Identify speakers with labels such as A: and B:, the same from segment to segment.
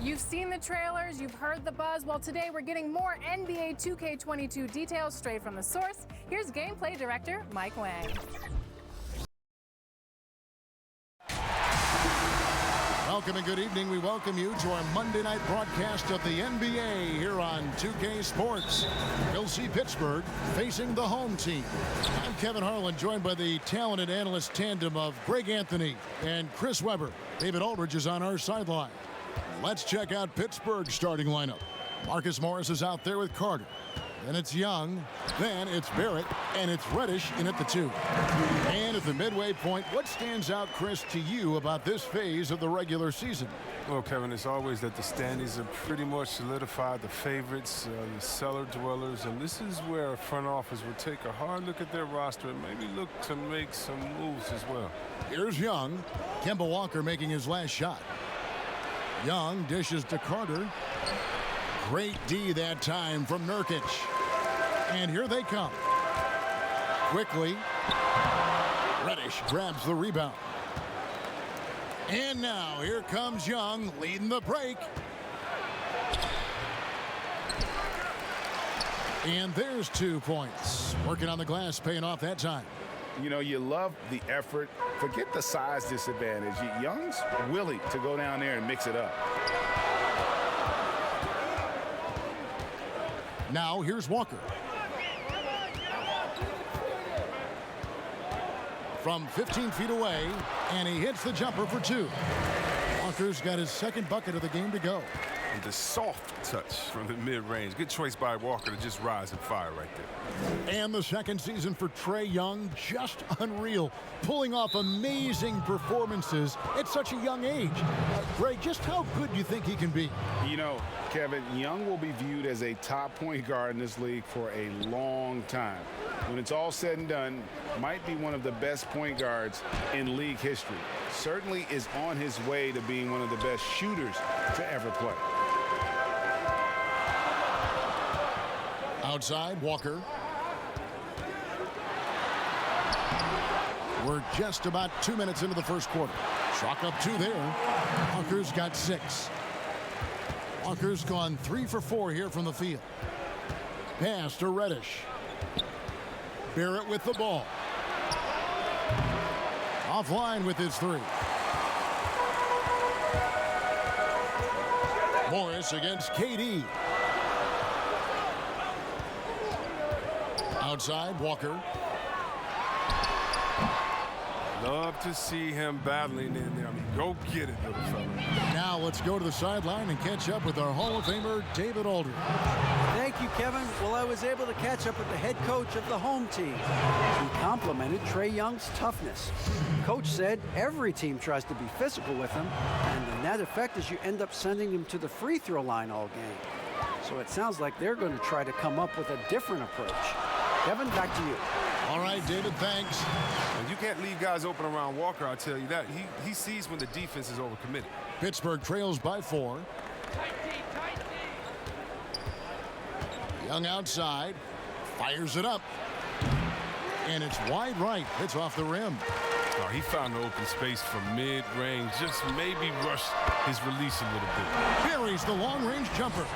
A: You've seen the trailers, you've heard the buzz. Well, today we're getting more NBA 2K22 details straight from the source. Here's gameplay director Mike Wang.
B: Welcome and good evening. We welcome you to our Monday night broadcast of the NBA here on 2K Sports. We'll see Pittsburgh facing the home team. I'm Kevin Harlan, joined by the talented analyst tandem of Greg Anthony and Chris Webber. David Aldridge is on our sideline. Let's check out Pittsburgh's starting lineup. Marcus Morris is out there with Carter. Then it's Young, then it's Barrett, and it's Reddish in at the 2. And at the midway point, what stands out, Chris, to you about this phase of the regular season?
C: Well, Kevin, it's always that the standings are pretty much solidified, the favorites, the cellar dwellers, and this is where a front office will take a hard look at their roster and maybe look to make some moves as well.
B: Here's Young. Kemba Walker making his last shot. Young dishes to Carter. Great D that time from Nurkic. And here they come. Quickly, Reddish grabs the rebound. And now here comes Young leading the break. And there's 2 points. Working on the glass, paying off that time.
D: You know, you love the effort. Forget the size disadvantage. Young's willing to go down there and mix it up.
B: Now here's Walker. From 15 feet away, and he hits the jumper for 2. Walker's got his second bucket of the game to go.
C: And the soft touch from the mid-range. Good choice by Walker to just rise and fire right there.
B: And the second season for Trae Young, just unreal. Pulling off amazing performances at such a young age. Greg, just how good do you think he can be?
D: You know, Kevin, Young will be viewed as a top point guard in this league for a long time. When it's all said and done, might be one of the best point guards in league history. Certainly is on his way to being one of the best shooters to ever play.
B: Outside, Walker. We're just about 2 minutes into the first quarter. Chalk up 2 there. Walker's got 6. Walker's gone 3 for 4 here from the field. Pass to Reddish. Barrett with the ball. Offline with his 3. Morris against KD. Outside, Walker.
C: Love to see him battling in there. I mean, go get it, little fella.
B: Now let's go to the sideline and catch up with our Hall of Famer, David Aldridge.
E: Thank you, Kevin. Well, I was able to catch up with the head coach of the home team. He complimented Trae Young's toughness. Coach said every team tries to be physical with him, and the net effect is you end up sending him to the free throw line all game. So it sounds like they're going to try to come up with a different approach. Kevin, back to you.
B: All right, David, thanks.
C: And you can't leave guys open around Walker, I'll tell you that. He sees when the defense is overcommitted.
B: Pittsburgh trails by 4. Young outside, fires it up. And it's wide right. It's off the rim.
C: Oh, he found the open space from mid-range. Just maybe rushed his release a little bit.
B: Buries the long-range jumper.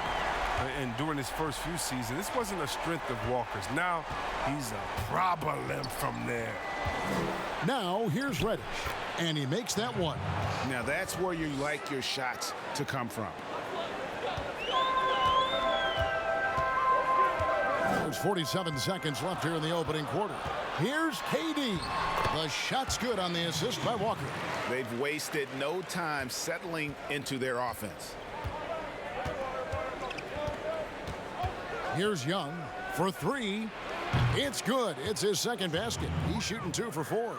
C: And during his first few seasons, this wasn't a strength of Walker's. Now he's a problem from there.
B: Now here's Reddish, and he makes that 1.
D: Now that's where you like your shots to come from.
B: There's 47 seconds left here in the opening quarter. Here's KD. The shot's good on the assist by Walker.
D: They've wasted no time settling into their offense.
B: Here's Young for 3. It's good. It's his second basket. He's shooting 2 for 4.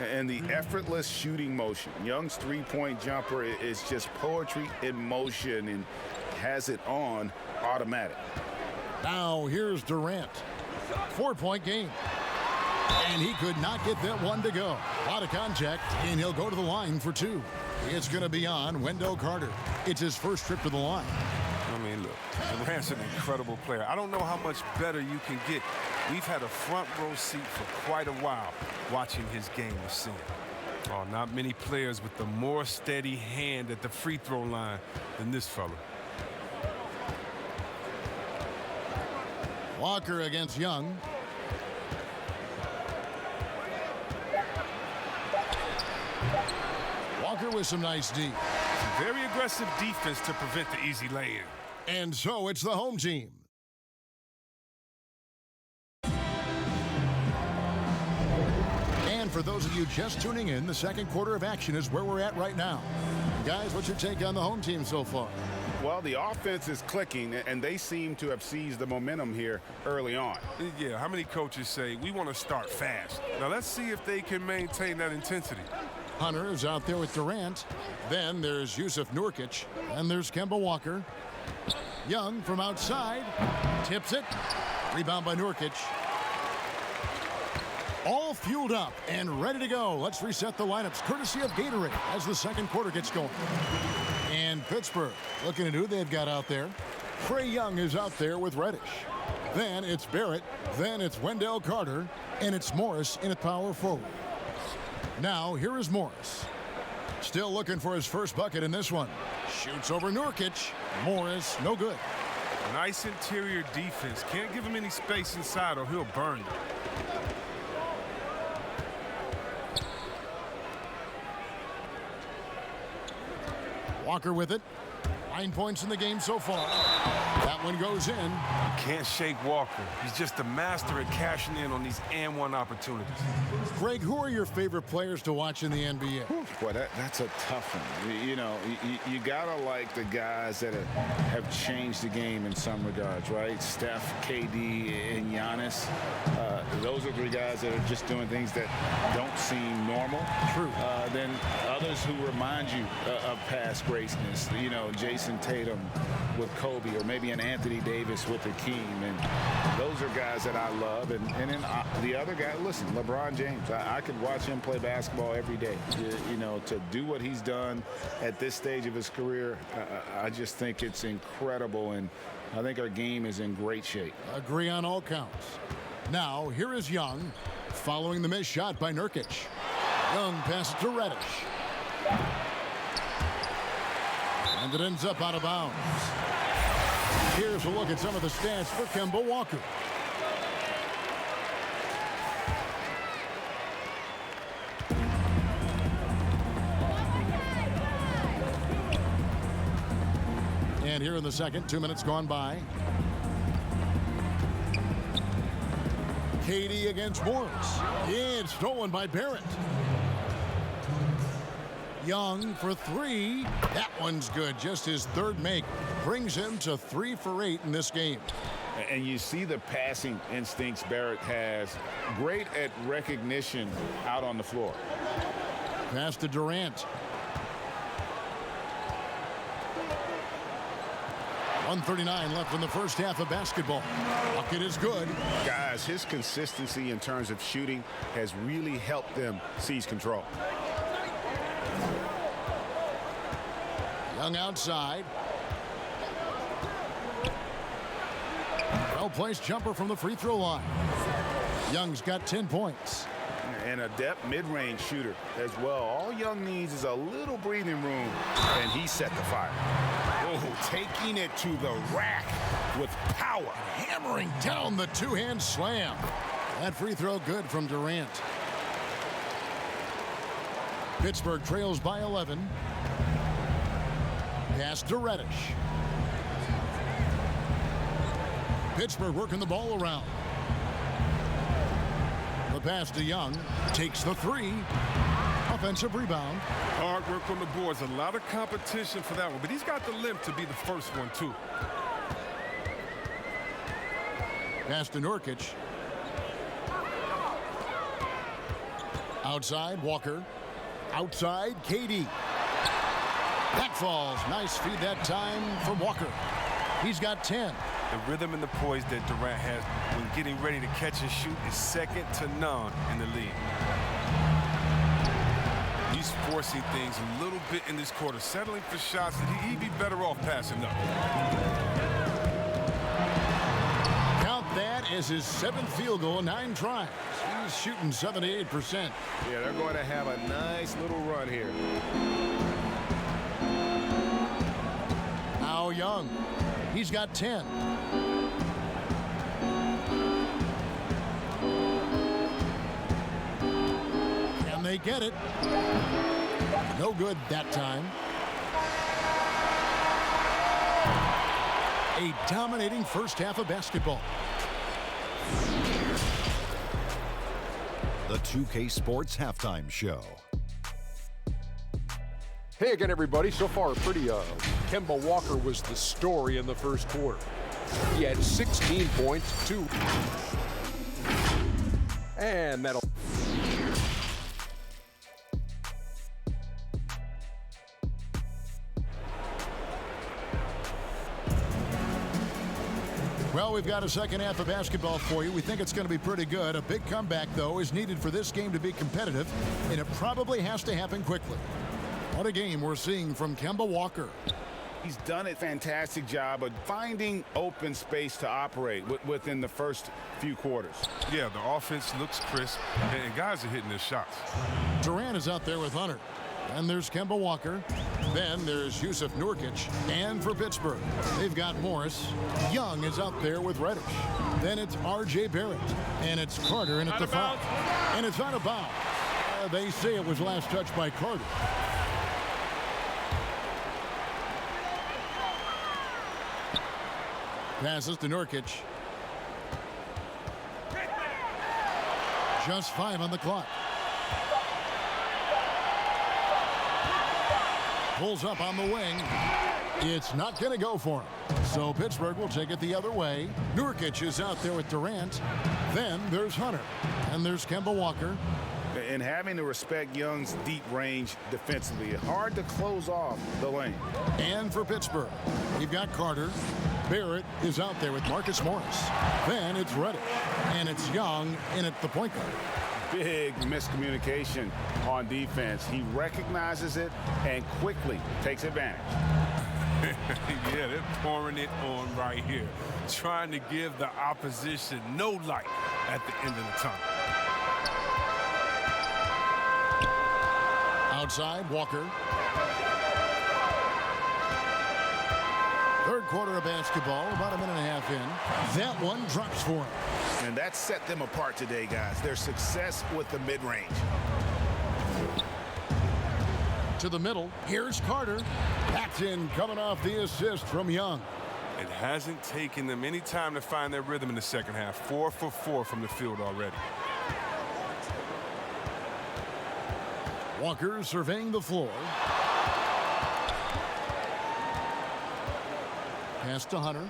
D: And the effortless shooting motion. Young's three-point jumper is just poetry in motion and has it on automatic.
B: Now here's Durant. 4-point game. And he could not get that 1 to go. A lot of contact, and he'll go to the line for 2. It's going to be on Wendell Carter. It's his first trip to the line.
C: I mean, look, Durant's an incredible player. I don't know how much better you can get. We've had a front row seat for quite a while watching his game of sin. Oh, not many players with a more steady hand at the free throw line than this fella.
B: Walker against Young. Walker with some nice D.
C: Very aggressive defense to prevent the easy lay-in.
B: And so it's the home team. And for those of you just tuning in, the second quarter of action is where we're at right now. Guys, what's your take on the home team so far?
D: Well, the offense is clicking, and they seem to have seized the momentum here early on.
C: Yeah, how many coaches say, we want to start fast? Now, let's see if they can maintain that intensity.
B: Hunter is out there with Durant. Then there's Yusuf Nurkic. And there's Kemba Walker. Young from outside. Tips it. Rebound by Nurkic. All fueled up and ready to go. Let's reset the lineups courtesy of Gatorade as the second quarter gets going. And Pittsburgh looking at who they've got out there. Trae Young is out there with Reddish. Then it's Barrett. Then it's Wendell Carter. And it's Morris in at power forward. Now here is Morris. Still looking for his first bucket in this one. Shoots over Nurkic. Morris, no good.
C: Nice interior defense. Can't give him any space inside or he'll burn you.
B: Walker with it. 9 points in the game so far. That one goes in.
C: Can't shake Walker. He's just a master at cashing in on these and-one opportunities.
B: Greg, who are your favorite players to watch in the NBA?
D: Boy, that's a tough one. You know, you gotta like the guys that have changed the game in some regards, right? Steph, KD, and Giannis. Those are three guys that are just doing things that don't seem normal.
B: True.
D: Then others who remind you of past greatness. You know, Jason Tatum with Kobe, or maybe an Anthony Davis with Hakeem, and those are guys that I love. And then the other guy, listen, LeBron James. I could watch him play basketball every day. You know, to do what he's done at this stage of his career, I just think it's incredible, and I think our game is in great shape.
B: Agree on all counts. Now, here is Young, following the missed shot by Nurkic. Young passes to Reddish. And it ends up out of bounds. Here's a look at some of the stats for Kemba Walker. And here in the second, 2 minutes gone by. KD against Morris. Yeah, it's stolen by Barrett. Young for three. That one's good. Just his third make. Brings him to 3 for 8 in this game.
D: And you see the passing instincts Barrett has. Great at recognition out on the floor.
B: Pass to Durant. 1:39 left in the first half of basketball. Bucket is good.
D: Guys, his consistency in terms of shooting has really helped them seize control.
B: Young outside. Well-placed jumper from the free throw line. Young's got 10 points.
D: And a depth mid-range shooter as well. All Young needs is a little breathing room, and he set the fire. Oh, taking it to the rack with power.
B: Hammering down the two-hand slam. That free throw good from Durant. Pittsburgh trails by 11. Pass to Reddish. Pittsburgh working the ball around. The pass to Young. Takes the three. Offensive rebound.
C: Hard work on the boards. A lot of competition for that one, but he's got the limp to be the first one, too.
B: Pass to Nurkic. Outside, Walker. Outside, KD. That falls. Nice feed that time from Walker. He's got 10.
C: The rhythm and the poise that Durant has when getting ready to catch and shoot is second to none in the league. He's forcing things a little bit in this quarter, settling for shots that he'd be better off passing up.
B: Count that That is his 7th field goal in 9 tries. He's shooting 78%.
D: Yeah, they're going to have a nice little run here.
B: Now Young. He's got 10. Can they get it? No good that time. A dominating first half of basketball.
F: The 2K Sports Halftime Show.
G: Hey again, everybody. So far, pretty Kemba Walker was the story in the first quarter. He had 16 points, 2. And that'll...
B: Well, we've got a second half of basketball for you. We think it's going to be pretty good. A big comeback, though, is needed for this game to be competitive, and it probably has to happen quickly. What a game we're seeing from Kemba Walker.
D: He's done a fantastic job of finding open space to operate within the first few quarters.
C: Yeah, the offense looks crisp, and guys are hitting their shots.
B: Durant is out there with Hunter. And there's Kemba Walker. Then there's Yusuf Nurkic. And for Pittsburgh, they've got Morris. Young is out there with Reddish. Then it's R.J. Barrett. And it's Carter in at the foul. And it's out of bounds. They say it was last touched by Carter. Passes to Nurkic. Just 5 on the clock. Pulls up on the wing. It's not going to go for him. So Pittsburgh will take it the other way. Nurkic is out there with Durant. Then there's Hunter. And there's Kemba Walker.
D: And having to respect Young's deep range defensively. Hard to close off the lane.
B: And for Pittsburgh, you've got Carter. Barrett is out there with Marcus Morris. Then it's Reddish. And it's Young in at the point guard.
D: Big miscommunication on defense. He recognizes it and quickly takes advantage.
C: Yeah, they're pouring it on right here. Trying to give the opposition no light at the end of the tunnel.
B: Outside, Walker. Third quarter of basketball, about a minute and a half in. That one drops for him.
D: And that set them apart today, guys. Their success with the mid-range.
B: To the middle. Here's Carter. That's in, coming off the assist from Young.
C: It hasn't taken them any time to find their rhythm in the second half. 4 for 4 from the field already.
B: Walker surveying the floor. Pass to Hunter.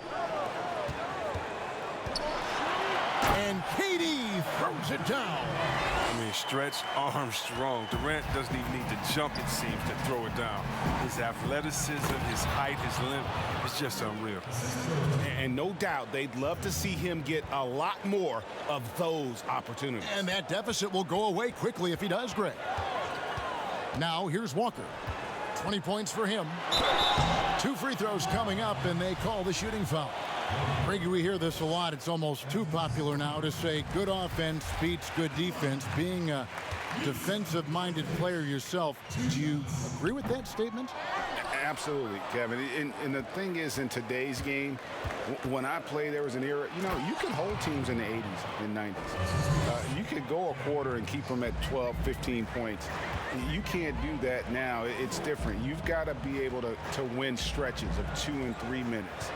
B: And KD throws it down.
C: I mean, stretch Armstrong. Durant doesn't even need to jump, it seems, to throw it down. His athleticism, his height, his length, it's just unreal.
D: And no doubt they'd love to see him get a lot more of those opportunities.
B: And that deficit will go away quickly if he does, Greg. Now here's Walker. 20 points for him. 2 free throws coming up, and they call the shooting foul. Greg, we hear this a lot. It's almost too popular now to say good offense beats good defense. Being a defensive-minded player yourself, do you agree with that statement?
D: Absolutely, Kevin. And the thing is, in today's game, when I played, there was an era, you know, you can hold teams in the 80s and 90s. You could go a quarter and keep them at 12, 15 points. You can't do that now. It's different. You've got to be able to win stretches of 2 and 3 minutes.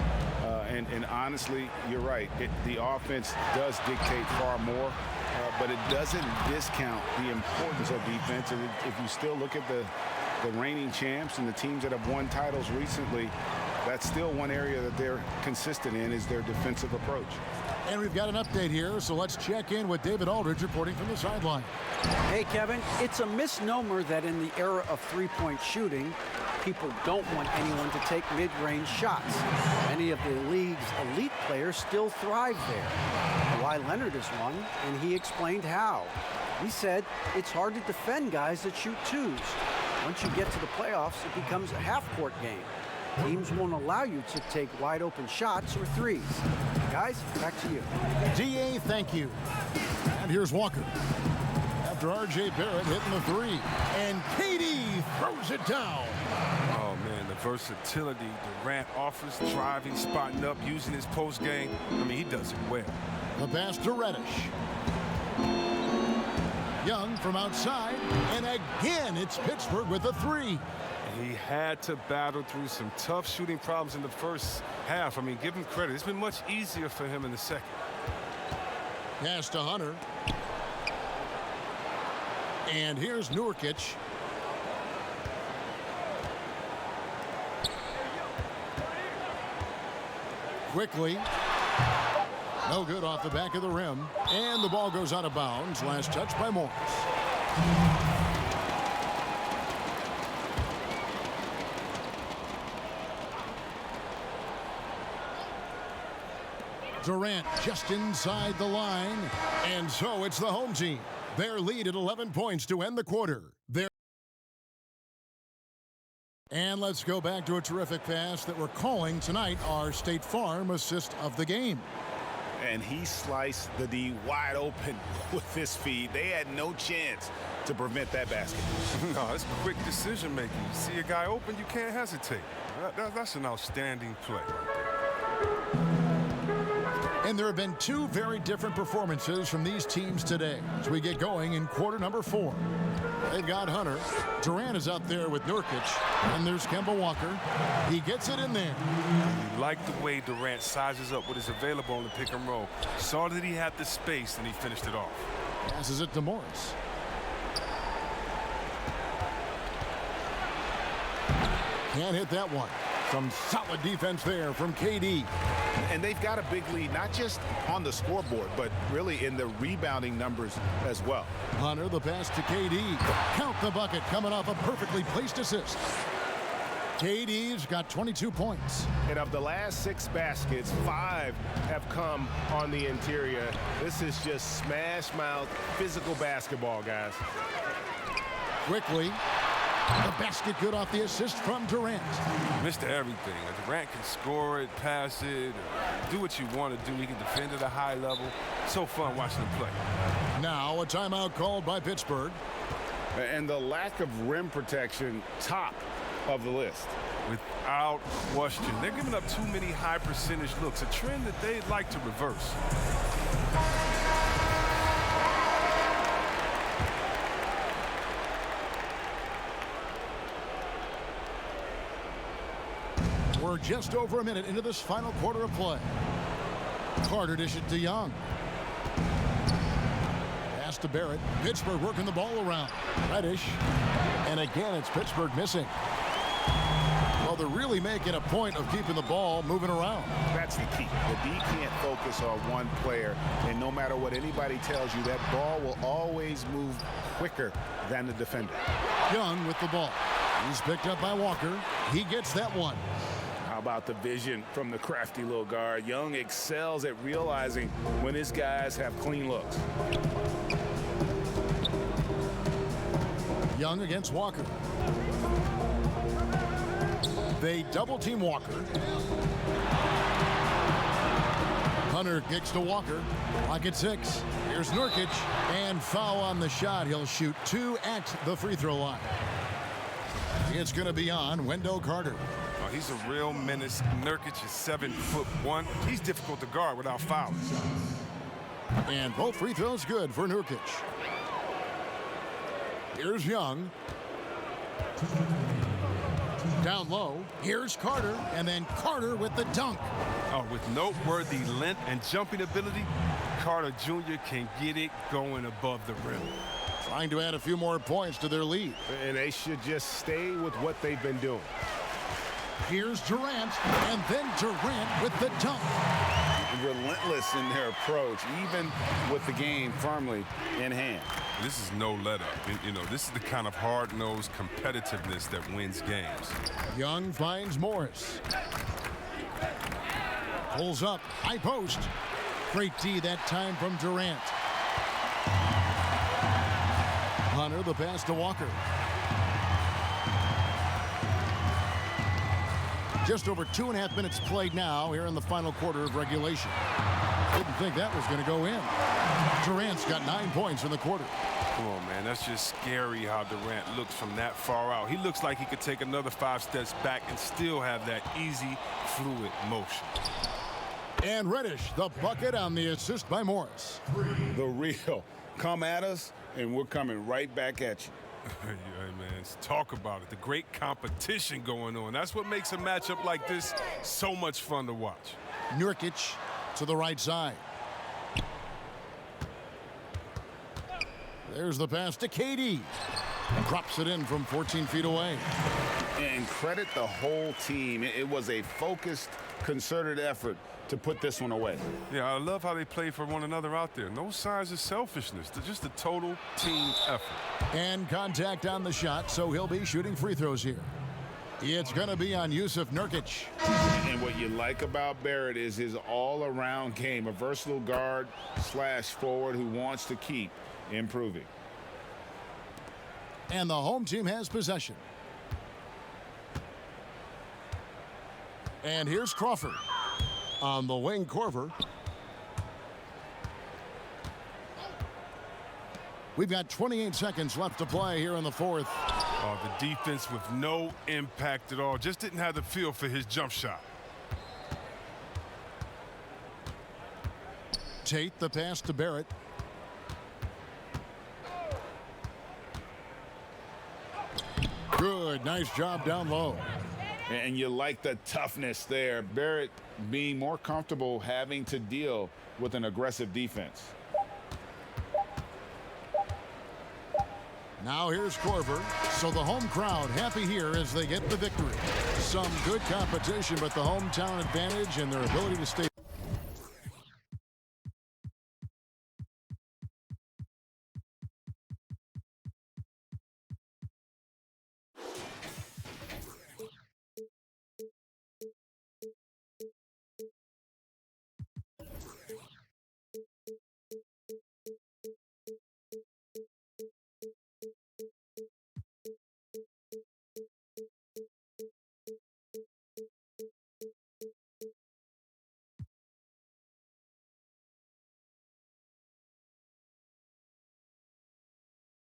D: And honestly, you're right. The offense does dictate far more, but it doesn't discount the importance of defense. And if you still look at the reigning champs and the teams that have won titles recently, that's still one area that they're consistent in, is their defensive approach.
B: And we've got an update here, so let's check in with David Aldridge reporting from the sideline.
E: Hey, Kevin, it's a misnomer that in the era of three-point shooting, people don't want anyone to take mid-range shots. Many of the league's elite players still thrive there. Kawhi Leonard is one, and he explained how. He said it's hard to defend guys that shoot twos. Once you get to the playoffs, it becomes a half-court game. Teams won't allow you to take wide open shots or threes. Guys, back to you.
B: DA, thank you. And here's Walker. After R.J. Barrett hitting the three. And KD throws it down.
C: Oh, man, the versatility Durant offers, driving, spotting up, using his post game. I mean, he does it well.
B: The pass to Reddish. Young from outside. And again, it's Pittsburgh with a three.
C: He had to battle through some tough shooting problems in the first half. I mean, give him credit. It's been much easier for him in the second.
B: Pass to Hunter. And here's Nurkic. Quickly. No good off the back of the rim. And the ball goes out of bounds. Last touch by Morris. Durant just inside the line. And so it's the home team. Their lead at 11 points to end the quarter. And let's go back to a terrific pass that we're calling tonight our State Farm assist of the game.
D: And he sliced the D wide open with this feed. They had no chance to prevent that basket.
C: No, it's quick decision making. You see a guy open, you can't hesitate. That's an outstanding play right there.
B: And there have been two very different performances from these teams today as we get going in quarter number 4. They've got Hunter. Durant is out there with Nurkic. And there's Kemba Walker. He gets it in there.
C: You like the way Durant sizes up what is available on the pick and roll. Saw that he had the space and he finished it off.
B: Passes it to Morris. Can't hit that one. Some solid defense there from KD.
D: And they've got a big lead, not just on the scoreboard, but really in the rebounding numbers as well.
B: Hunter, the pass to KD. Count the bucket coming off a perfectly placed assist. KD's got 22 points.
H: And of the last 6 baskets, 5 have come on the interior. This is just smash mouth physical basketball, guys.
B: Quickly. The basket good off the assist from Durant.
C: Missed everything. Durant can score it, pass it, do what you want to do. He can defend at a high level. So fun watching him play.
B: Now a timeout called by Pittsburgh.
D: And the lack of rim protection, top of the list.
C: Without question. They're giving up too many high percentage looks, a trend that they'd like to reverse.
B: We're just over a minute into this final quarter of play. Carter dishes to Young. Pass to Barrett. Pittsburgh working the ball around. Reddish. And again, it's Pittsburgh missing. Well, they're really making a point of keeping the ball moving around.
D: That's the key. The D can't focus on one player, and no matter what anybody tells you, that ball will always move quicker than the defender.
B: Young with the ball. He's picked up by Walker. He gets that one.
D: How about the vision from the crafty little guard? Young excels at realizing when his guys have clean looks.
B: Young against Walker. They double-team Walker. Hunter kicks to Walker. Clock at 6. Here's Nurkic. And foul on the shot. He'll shoot 2 at the free throw line. It's going to be on Wendell Carter.
C: Oh, he's a real menace. Nurkic is 7'1". He's difficult to guard without fouling.
B: And both free throws good for Nurkic. Here's Young. Down low. Here's Carter. And then Carter with the dunk.
C: Oh, with noteworthy length and jumping ability, Carter Jr. can get it going above the rim.
B: Trying to add a few more points to their lead.
H: And they should just stay with what they've been doing.
B: Here's Durant, and then Durant with the dunk.
D: Relentless in their approach, even with the game firmly in hand.
C: This is no let up. You know, this is the kind of hard-nosed competitiveness that wins games.
B: Young finds Morris. Pulls up, high post. Great D that time from Durant. Hunter, the pass to Walker. Just over 2.5 minutes played now here in the final quarter of regulation. Didn't think that was going to go in. Durant's got 9 points in the quarter.
C: Come on, man. That's just scary how Durant looks from that far out. He looks like he could take another 5 steps back and still have that easy, fluid motion.
B: And Reddish, the bucket on the assist by Morris.
D: The real. Come at us, and we're coming right back at you.
C: Yeah, man, talk about it. The great competition going on. That's what makes a matchup like this so much fun to watch.
B: Nurkic to the right side. There's the pass to KD. Drops it in from 14 feet away.
D: And credit the whole team. It was a focused, concerted effort to put this one away.
C: Yeah, I love how they play for one another out there. No signs of selfishness. They're just a total team effort.
B: And contact on the shot, so he'll be shooting free throws here. It's going to be on Yusuf Nurkic.
D: And what you like about Barrett is his all-around game, a versatile guard / forward who wants to keep improving.
B: And the home team has possession. And here's Crawford. On the wing, Korver. We've got 28 seconds left to play here in the fourth.
C: Oh, the defense with no impact at all. Just didn't have the feel for his jump shot.
B: Tate, the pass to Barrett. Good, nice job down low.
D: And you like the toughness there. Barrett being more comfortable having to deal with an aggressive defense.
B: Now here's Korver. So the home crowd happy here as they get the victory. Some good competition, but the hometown advantage and their ability to stay